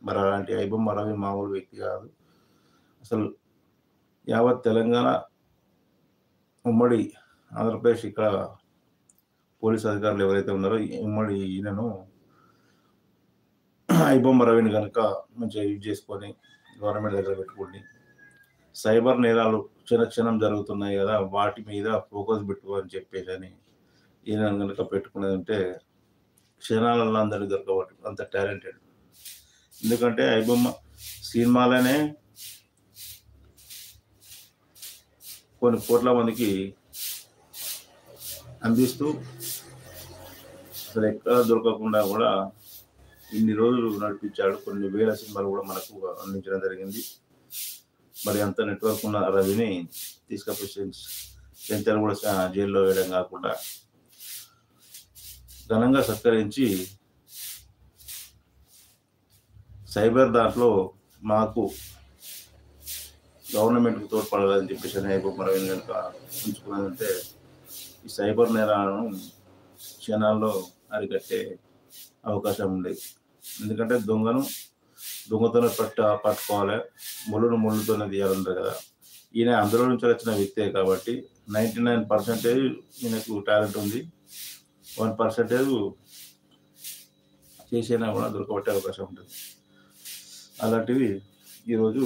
మరి అలాంటి ఐబొమ్మ రవి మామూలు వ్యక్తి కాదు. అసలు యావత్ తెలంగాణ, ఉమ్మడి ఆంధ్రప్రదేశ్ ఇక్కడ పోలీస్ అధికారులు ఎవరైతే ఉన్నారో ఉమ్మడి ఈయనను ఐబొమ్మ రవిని కనుక మంచిగా యూజ్ చేసుకొని గవర్నమెంట్ దగ్గర పెట్టుకోండి. సైబర్ నేరాలు క్షణక్షణం జరుగుతున్నాయి కదా, వాటి మీద ఫోకస్ పెట్టు అని చెప్పేసి ఈయన కనుక పెట్టుకునేదంటే క్షణాలలో అందరికి దొరకబట్టు అంత టాలెంటెడ్. ఎందుకంటే ఐబొమ్మ సినిమాలనే కొన్ని కోట్ల మందికి అందిస్తూ అసలు ఎక్కడ దొరకకుండా కూడా ఇన్ని రోజులు నడిపించాడు. కొన్ని వేల సినిమాలు కూడా మనకు అందించడం జరిగింది. మరి అంత నెట్వర్క్ ఉన్న రవిని తీసుకపోయి సెంచర్ కూడా జైల్లో వేయడం కాకుండా ఘనంగా సత్కరించి సైబర్ దాంట్లో మాకు గవర్నమెంట్కు తోడ్పడాలని చెప్పేసి ఐబొమ్మ రవిని కనుక ఉంచుకున్నదంటే ఈ సైబర్ నేరాలను క్షణాల్లో అరికట్టే అవకాశం ఉండేది. ఎందుకంటే దొంగతనం పట్టుకోవాలి, ముళ్ళుతోనే తీయాలంటారు కదా. ఈయన అందులో నుంచి వచ్చిన వ్యక్తే కాబట్టి 99% ఈయనకు టాలెంట్ ఉంది. 1% చేసినా కూడా దొరకబట్టే అవకాశం ఉంటుంది. అలాంటివి ఈరోజు